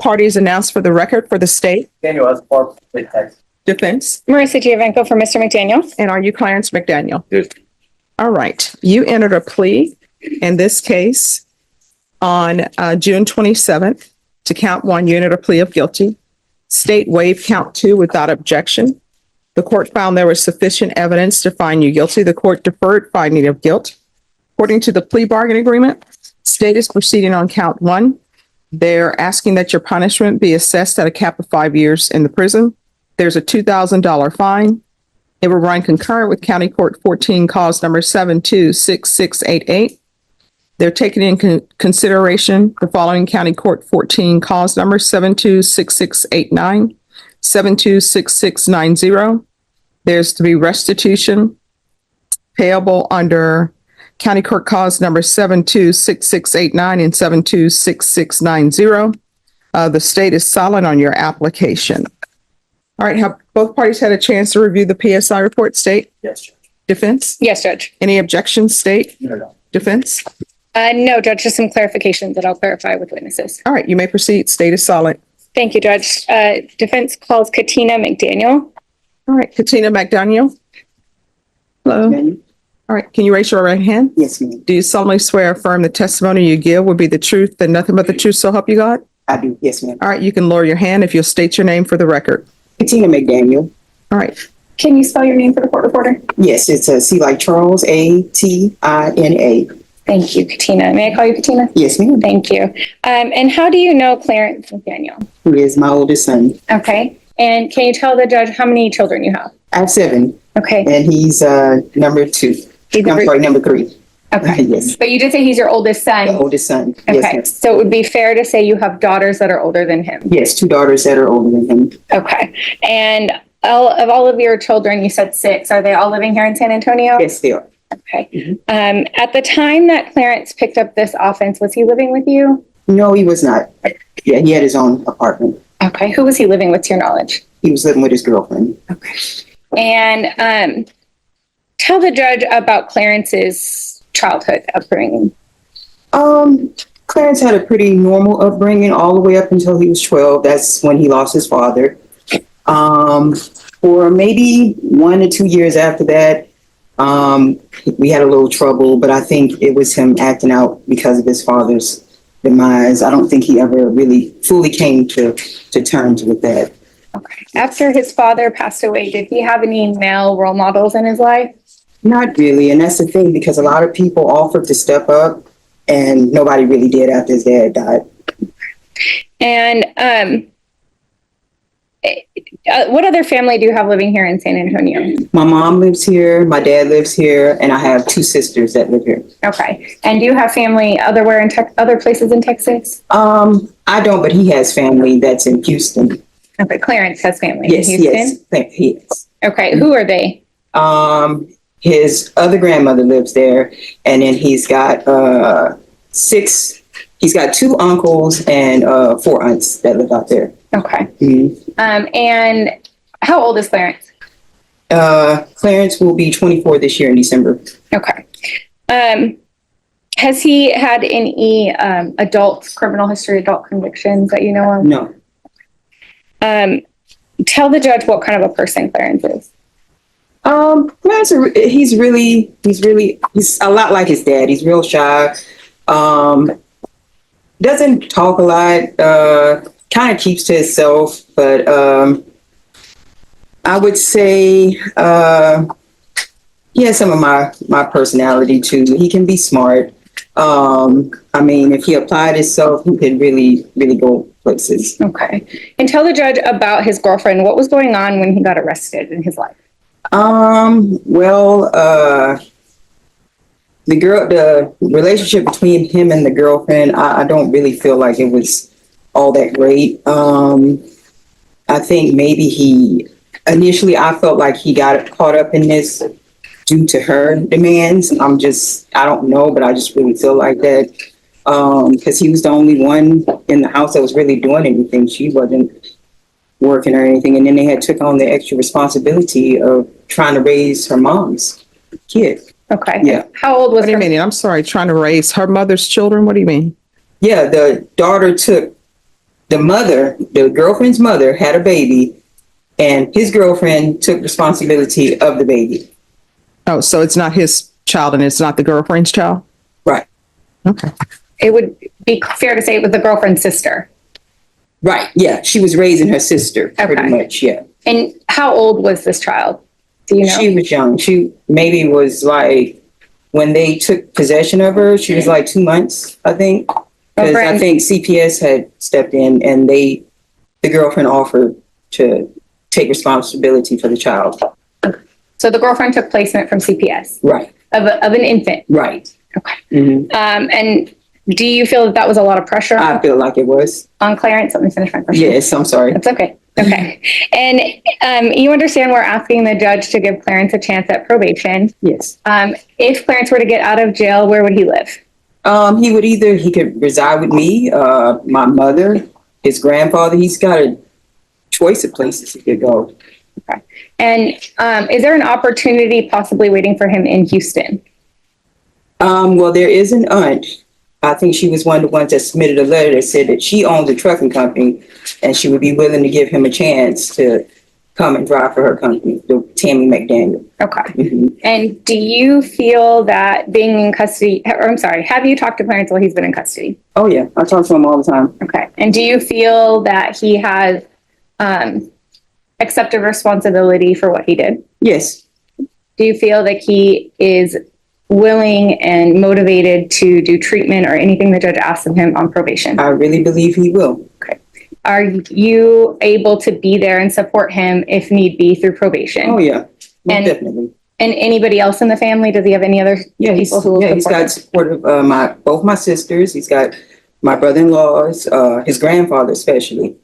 Parties announced for the record for the state. Daniel as part of the text. Defense. Marissa Giovanco for Mr. McDaniel. And are you Clarence McDaniel? Yes. All right. You entered a plea in this case on June 27th. To count one, you entered a plea of guilty. State waived count two without objection. The court found there was sufficient evidence to find you guilty. The court deferred finding of guilt. According to the plea bargain agreement, state is proceeding on count one. They're asking that your punishment be assessed at a cap of 5 years in the prison. There's a $2,000 fine. It will run concurrent with County Court 14, cause number 726688. They're taking in consideration the following County Court 14, cause number 726689, 726690. There's to be restitution payable under County Court cause number 726689 and 726690. The state is silent on your application. All right, have both parties had a chance to review the PSI report, state? Yes, Judge. Defense? Yes, Judge. Any objections, state? No. Defense? No, Judge, just some clarifications that I'll clarify with witnesses. All right, you may proceed. State is silent. Thank you, Judge. Defense calls Katina McDaniel. All right, Katina McDaniel. Hello. Ma'am. All right, can you raise your right hand? Yes, ma'am. Do you solemnly swear or affirm the testimony you give will be the truth and nothing but the truth, so help you God? I do. Yes, ma'am. All right, you can lower your hand if you'll state your name for the record. Katina McDaniel. All right, Can you spell your name for the court reporter? Yes, it's a C like Charles, Atina. Thank you, Katina. May I call you Katina? Yes, ma'am. Thank you. And how do you know Clarence McDaniel? Who is my oldest son. Okay. And can you tell the judge how many children you have? I have 7, Okay. and he's number 2. Number 3. Okay. Yes, But you did say he's your oldest the son. oldest son. Okay. Yes, So it would be fair to say you have daughters that are older than him. yes, 2 daughters that are older than him. Okay. And all of your children, you said 6, are they all living here in San Antonio? Yes, they are. Okay. At the time that Clarence picked up this offense, was he living with you? No, he was not. Yeah, he had his own apartment. Okay. Who was he living with, to your knowledge? He was living with his girlfriend. Okay. And tell the judge about Clarence's childhood upbringing. Clarence had a pretty normal upbringing all the way up until he was 12. That's when he lost his father. For maybe 1 to 2 years after that, we had a little trouble, but I think it was him acting out because of his father's demise. I don't think he ever really fully came to terms with that. Okay. After his father passed away, did he have any male role models in his life? Not really, and that's the thing, because a lot of people offered to step up, and nobody really did after his dad died. And what other family do you have living here in San Antonio? My mom lives here, my dad lives here, and I have 2 sisters that live here. Okay. And do you have family other places in Texas? I don't, but he has family that's in Houston. Okay. Clarence has family Yes, in Houston? yes, he is. Okay. Who are they? His other grandmother lives there, and then he's got 2 uncles and 4 aunts that live out there. Okay. Mhm. And how old is Clarence? Clarence will be 24 this year in December. Okay. Has he had any adult criminal history, adult convictions that you know of? No. Tell the judge what kind of a person Clarence is. Clarence, he's a lot like his dad. He's real shy. Doesn't talk a lot. Kind of keeps to himself, but I would say he has some of my personality too. He can be smart. I mean, if he applied himself, he could really go places. Okay. And tell the judge about his girlfriend. What was going on when he got arrested in his life? Well, the relationship between him and the girlfriend, I don't really feel like it was all that great. I think maybe initially I felt like he got caught up in this due to her demands. I don't know, but I just really feel like that. Because he was the only one in the house that was really doing anything. She wasn't working or anything. And then they had took on the extra responsibility of trying to raise her mom's kid. Okay. Yeah. How old was what do you her? mean? I'm sorry, trying to raise her mother's children? What do you mean? Yeah, the daughter took the girlfriend's mother had a baby, and his girlfriend took responsibility of the baby. Oh, so it's not his child and it's not the girlfriend's child? Right. Okay. It would be fair to say it was the girlfriend's sister. Right. Yeah. She was raising her sister pretty Okay. much. Yeah. And how old was this child? Do you know? She was young. She maybe was like, when they took possession of her, she was like 2 months, I think. Because I think CPS had stepped in and the girlfriend offered to take responsibility for the child. So the girlfriend took placement from CPS Right. of an infant. Right. Okay. Mm-hmm. And do you feel that was a lot of pressure I feel like it was. on Clarence? Let me finish my question. Yes, I'm sorry. That's okay. Okay. And you understand we're asking the judge to give Clarence a chance at probation. Yes. If Clarence were to get out of jail, where would he live? He could reside with me, my mother, his grandfather. He's got a choice of places he could go. Okay. And is there an opportunity possibly waiting for him in Houston? Well, there is an aunt. I think she was one of the ones that submitted a letter that said that she owns a trucking company and she would be willing to give him a chance to come and drive for her company, the Tammy McDaniel. Okay. Mm-hmm. And do you feel that being in custody, or I'm sorry, have you talked to Clarence while he's been in custody? Oh, yeah. I talk to him all the time. Okay. And do you feel that he has accepted responsibility for what he did? Yes. Do you feel that he is willing and motivated to do treatment or anything the judge asks of him on probation? I really believe he will. Okay. Are you able to be there and support him if need be through probation? Oh, yeah. And- Definitely. And anybody else in the family? Does he have any other people who will he's support him? got support of both my sisters. He's got my brother-in-laws, his grandfather especially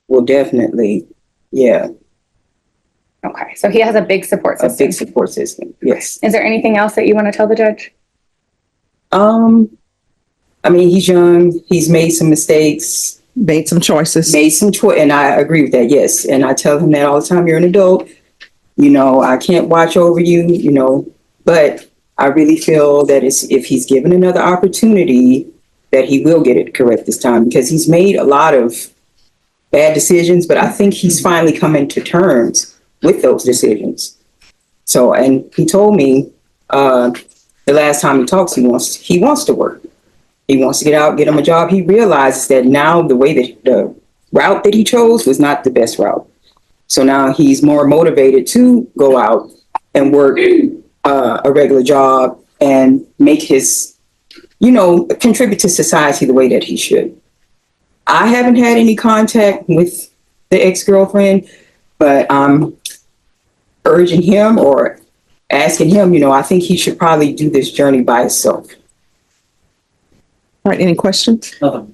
will definitely, yeah, Okay, so he has a big support a system. big support system. Yes. Is there anything else that you want to tell the judge? I mean, he's young. He's made some mistakes, Made some choices. and I agree with that. Yes. And I tell him that all the time. You're an adult. You know, I can't watch over you, you know, but I really feel that if he's given another opportunity, that he will get it correct this time because he's made a lot of bad decisions, but I think he's finally coming to terms with those decisions. So, and he told me the last time he talks, he wants to work. He wants to get out, get him a job. He realizes that now the way that the route that he chose was not the best route. So now he's more motivated to go out and work a regular job and make his, contribute to society the way that he should. I haven't had any contact with the ex-girlfriend, but I'm urging him or asking him, I think he should probably do this journey by himself. All right, any questions? All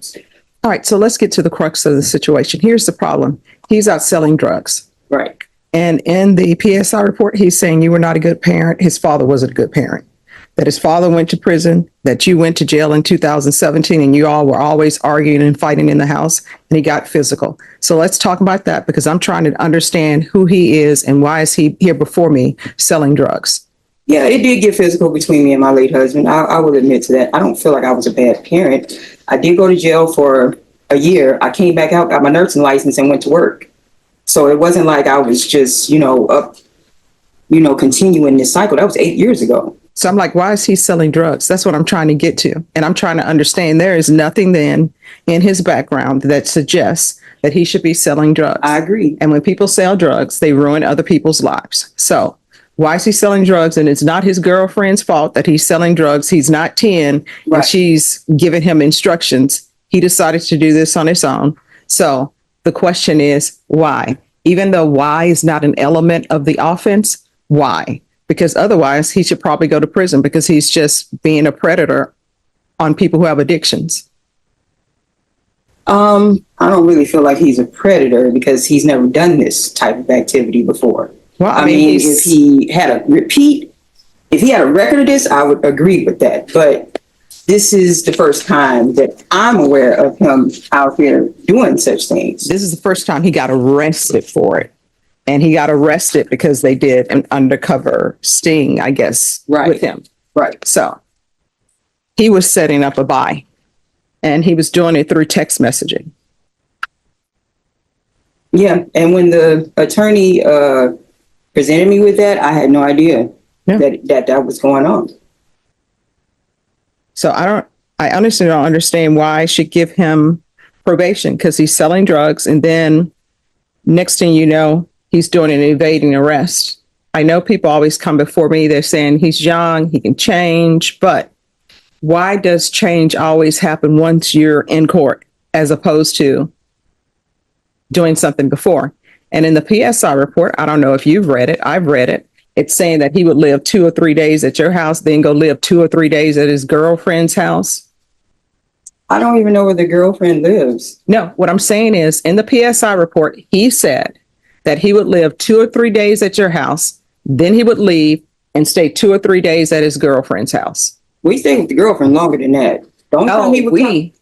right, so let's get to the crux of the situation. Here's the problem. He's out selling drugs. Right. And in the PSI report, he's saying you were not a good parent. His father wasn't a good parent. That his father went to prison, that you went to jail in 2017, and you all were always arguing and fighting in the house, and he got physical. So let's talk about that because I'm trying to understand who he is and why is he here before me selling drugs. Yeah, it did get physical between me and my late husband. I will admit to that. I don't feel like I was a bad parent. I did go to jail for a year. I came back out, got my nursing license, and went to work. So it wasn't like I was just, continuing this cycle. That was 8 years ago. So I'm like, why is he selling drugs? That's what I'm trying to get to. And I'm trying to understand there is nothing then in his background that suggests that he should be selling drugs. I agree. And when people sell drugs, they ruin other people's lives. So why is he selling drugs? And it's not his girlfriend's fault that he's selling drugs. He's not 10 Right. and she's giving him instructions. He decided to do this on his own. So the question is why? Even though why is not an element of the offense, why? Because otherwise he should probably go to prison because he's just being a predator on people who have addictions. I don't really feel like he's a predator because he's never done this type of activity before. Well, I mean, if he had a record of this, I would agree with that. But this is the first time that I'm aware of him out here doing such things. This is the first time he got arrested for it. And he got arrested because they did an undercover sting, I guess, Right. with him. Right. So he was setting up a buy and he was doing it through text messaging. Yeah, and when the attorney presented me with that, I had no idea Yeah. that was going on. So I honestly don't understand why I should give him probation because he's selling drugs. And then next thing you know, he's doing an evading arrest. I know people always come before me. They're saying he's young, he can change, but why does change always happen once you're in court as opposed to doing something before? And in the PSI report, I don't know if you've read it. I've read it. It's saying that he would live 2 or 3 days at your house, then go live 2 or 3 days at his girlfriend's house. I don't even know where the girlfriend lives. No, what I'm saying is in the PSI report, he said that he would live 2 or 3 days at your house, then he would leave and stay 2 or 3 days at his girlfriend's house. We stayed with the girlfriend longer than that. The only time he would we.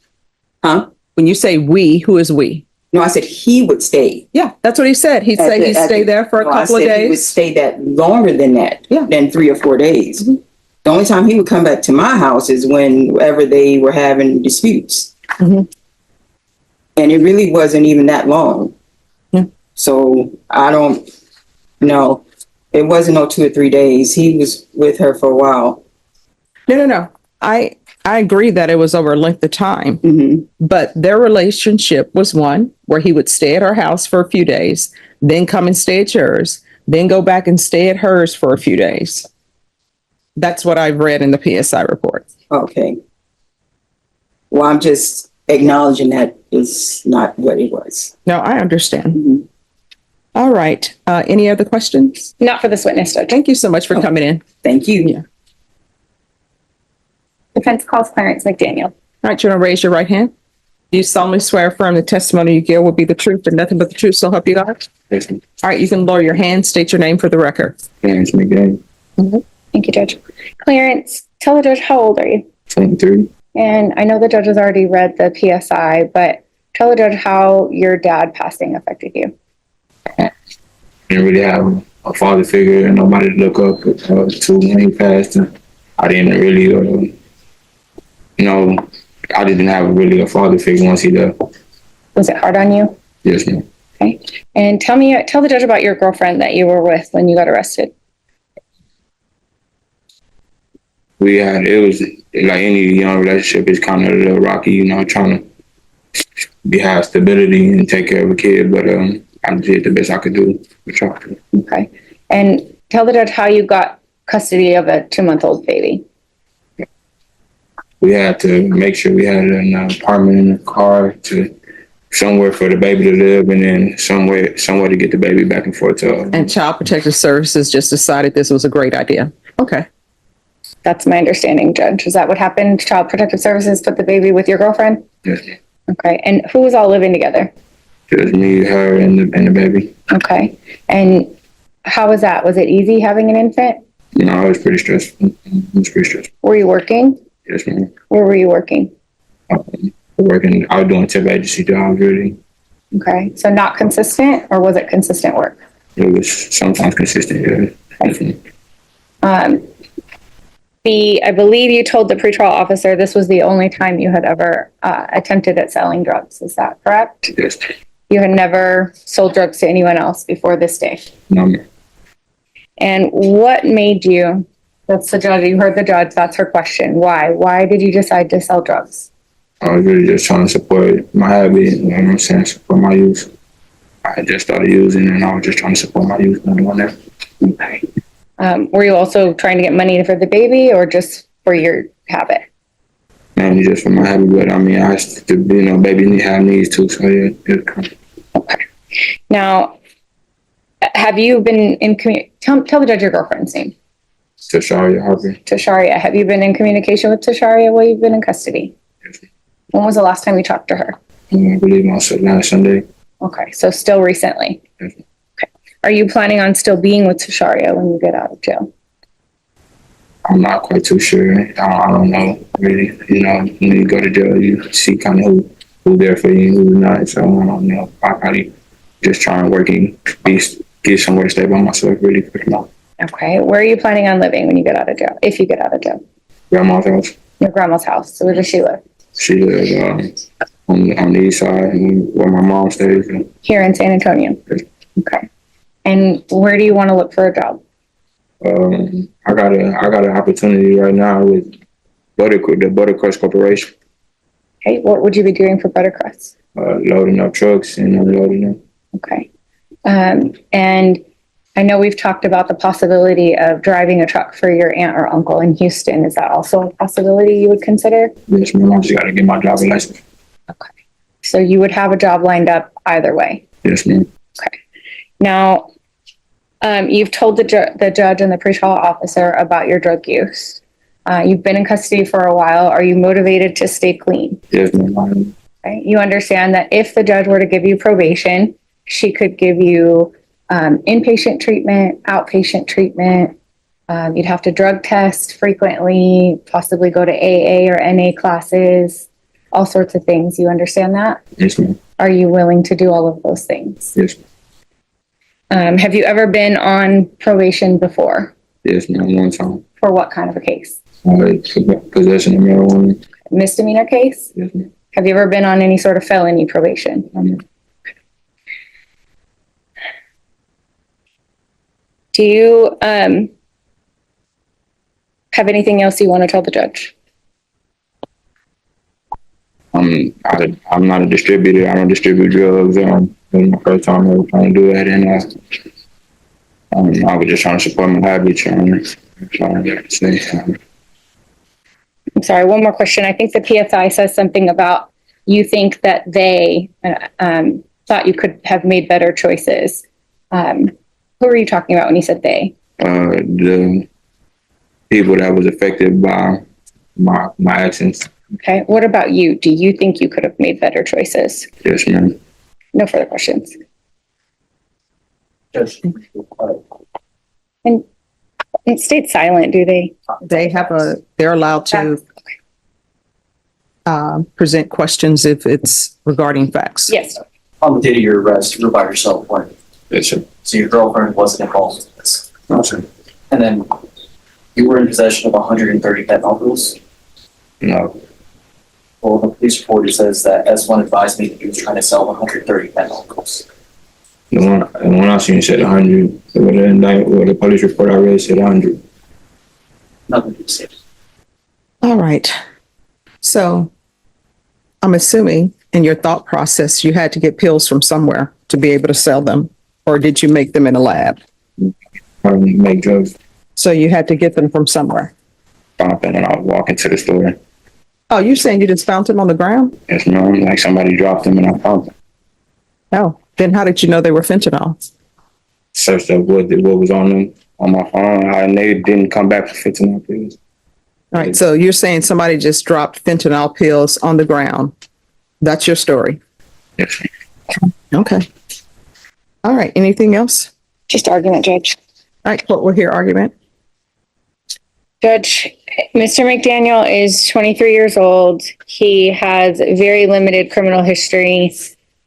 Huh? When you say we, who is we? No, I said he would stay. Yeah, that's what he said. He'd say he'd stay there for a couple of He would days. stay that longer than that, than 3 or 4 days. Mhm. The only time he would come back to my house is whenever they were having disputes. Mhm. And it really wasn't even that long. Yeah. So I don't know. It wasn't no 2 or 3 days. He was with her for a while. No. I agree that it was over a length of time, Hmm. but their relationship was one where he would stay at her house for a few days, then come and stay at yours, then go back and stay at hers for a few days. That's what I've read in the PSI report. Okay. Well, I'm just acknowledging that is not what it was. No, I understand. Mhm. All right. Any other questions? Not for this witness, Judge. Thank you so much for coming in. Thank you. Yeah. Defense calls Clarence McDaniel. All right, you want to raise your right hand? Do you solemnly swear affirm the testimony you give will be the truth and nothing but the truth, so help you God? Yes, ma'am. All right, you can lower your hand, state your name for the record. Clarence McDaniel, Thank you, Judge. Clarence, tell the judge, how old are you? 23. And I know the judge has already read the PSI, but tell the judge how your dad passing affected you. Didn't really have a father figure and nobody to look up to when he passed. And I didn't really, I didn't have really a father figure once he left. Was it hard on you? Yes, ma'am. Okay. And tell the judge about your girlfriend that you were with when you got arrested. It was like any young relationship, it's kind of a little rocky, trying to have stability and take care of a kid. But I did the best I could do. Okay. And tell the judge how you got custody of a 2-month-old baby. We had to make sure we had an apartment in the car to somewhere for the baby to live, and then somewhere to get the baby back and forth to. And Child Protective Services just decided this was a great idea. Okay. That's my understanding, Judge. Is that what happened? Child Protective Services put the baby with your girlfriend? Yes. Okay. And who was all living together? Just me, her, and the baby. Okay. And how was that? Was it easy having an infant? It was pretty stressful. It was pretty stressful. Were you working? Yes, ma'am. Where were you working? I was doing temp agency jobs, really. Okay. So not consistent, or was it consistent work? It was sometimes consistent, yeah. Definitely. I believe you told the pretrial officer this was the only time you had ever attempted at selling drugs. Is that correct? Yes. You had never sold drugs to anyone else before this day. No, ma'am. And what made you, that's the judge, you heard the judge, that's her question. Why? Why did you decide to sell drugs? I was really just trying to support my habit, you know what I'm saying, support my use. I just started using and I was just trying to support my use and doing that. Okay. Were you also trying to get money for the baby or just for your habit? Mainly just for my habit, but I mean, I have to, baby have needs too, so yeah. Okay. Now, have you been in tell the judge your girlfriend's name. Tasharia Harper. Tasharia. Have you been in communication with Tasharia while you've been in custody? Yes. When was the last time you talked to her? I believe on last Sunday. Okay, so still recently. Yes. Okay. Are you planning on still being with Tasharia when you get out of jail? I'm not quite too sure. I don't know, really. When you go to jail, you see kind of who there for you and who's not. So I don't know. I probably just try and work and get somewhere to stay by myself, really, for now. Okay. Where are you planning on living when you get out of jail? If you get out of jail? Grandma's house. Your grandma's house. So where does she live? She lives on the east side where my mom stays. Here in San Antonio? Okay. And where do you want to look for a job? I got an opportunity right now with the Buttercrust Corporation, Okay, what would you be doing for Buttercrust? loading up trucks and unloading them. Okay. And I know we've talked about the possibility of driving a truck for your aunt or uncle in Houston. Is that also a possibility you would consider? Yes, ma'am. I just got to get my driver's license. Okay. So you would have a job lined up either way. Yes, ma'am. Okay. Now, you've told the judge and the pretrial officer about your drug use. You've been in custody for a while. Are you motivated to stay clean? Yes, ma'am. Okay. You understand that if the judge were to give you probation, she could give you inpatient treatment, outpatient treatment. You'd have to drug test frequently, possibly go to AA or NA classes, all sorts of things. You understand that? Yes, ma'am. Are you willing to do all of those things? Yes. Have you ever been on probation before? Yes, ma'am. One time. For what kind of a case? Possession of marijuana. Misdemeanor case? Yes, ma'am. Have you ever been on any sort of felony probation? Do you have anything else you want to tell the judge? I'm not a distributor. I don't distribute drugs. It was my first time ever trying to do that, and I was just trying to support my hobby, trying to say. I'm sorry, one more question. I think the PSI says something about you think that they thought you could have made better choices. Who were you talking about when you said they? The people that was affected by my actions. Okay. What about you? Do you think you could have made better choices? Yes, ma'am. No further questions. Judge, And stay silent, do they? They're allowed to present questions if it's regarding facts. Yes. on the date of your arrest, you were by yourself, weren't you? Yes, sir. So your girlfriend wasn't involved in this. No, sir. And then you were in possession of 130 fentanyl pills. No. Well, the police report says that S1 advised me that he was trying to sell 130 fentanyl pills. The one I seen said 100. The police report I read said 100. Nothing to say. All right. So I'm assuming in your thought process, you had to get pills from somewhere to be able to sell them, or did you make them in a lab? Make drugs. So you had to get them from somewhere. Found them and I was walking to the store. Oh, you're saying you just found them on the ground? Yes, ma'am. Like somebody dropped them and I found them. Oh, then how did you know they were fentanyl? Searched up what was on them on my phone, and they didn't come back for 15 pills. All right. So you're saying somebody just dropped fentanyl pills on the ground. That's your story. Yes, Okay. All right. Anything else? Just argument, Judge. All right. Court will hear argument. Judge, Mr. McDaniel is 23 years old. He has very limited criminal history.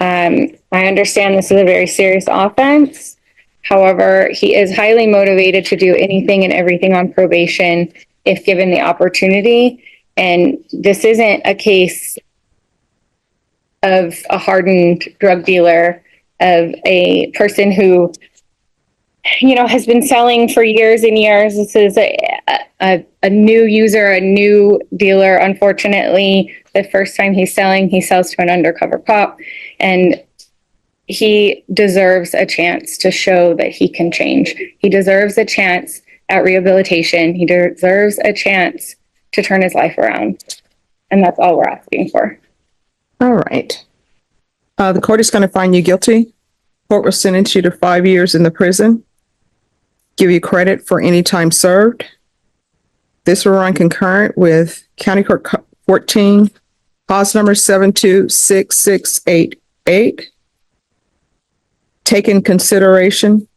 I understand this is a very serious offense. However, he is highly motivated to do anything and everything on probation if given the opportunity. And this isn't a case of a hardened drug dealer, of a person who, you know, has been selling for years and years. This is a new user, a new dealer. Unfortunately, the first time he's selling, he sells to an undercover cop, and he deserves a chance to show that he can change. He deserves a chance at rehabilitation. He deserves a chance to turn his life around. And that's all we're asking for. All right. The court is going to find you guilty. Court will sentence you to 5 years in the prison. Give you credit for any time served. This will run concurrent with County Court 14, cause number 726688. Take in consideration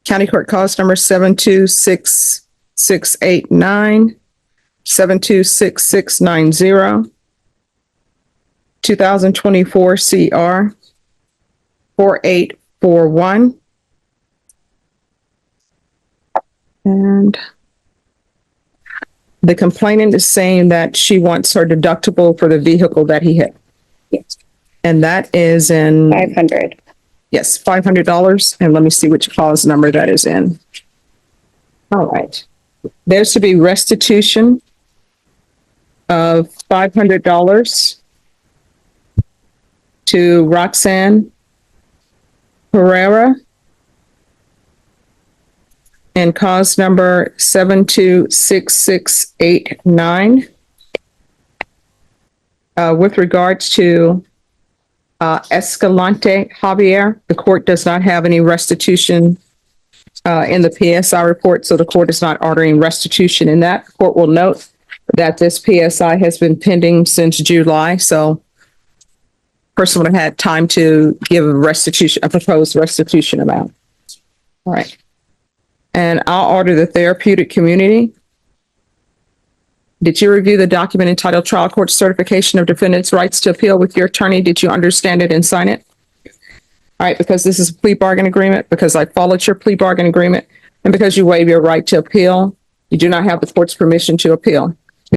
County Court cause number 726689, 726690, 2024 CR 4841. And the complainant is saying that she wants her deductible for the vehicle that he hit. Yes. And that is in, 500. yes, $500. And let me see which clause number that is in. All right. There's to be restitution of $500 to Roxanne Pereira and cause number 726689. With regards to Escalante Javier, the court does not have any restitution in the PSI report, so the court is not ordering restitution in that. The court will note that this PSI has been pending since July, so person would have had time to give a restitution, a proposed restitution amount. All right. And I'll order the therapeutic community. Did you review the document entitled Trial Court Certification of Defendant's Rights to Appeal with your attorney? Did you understand it and sign it? All right, because this is a plea bargain agreement, because I followed your plea bargain agreement, and because you waive your right to appeal, you do not have the court's permission to appeal.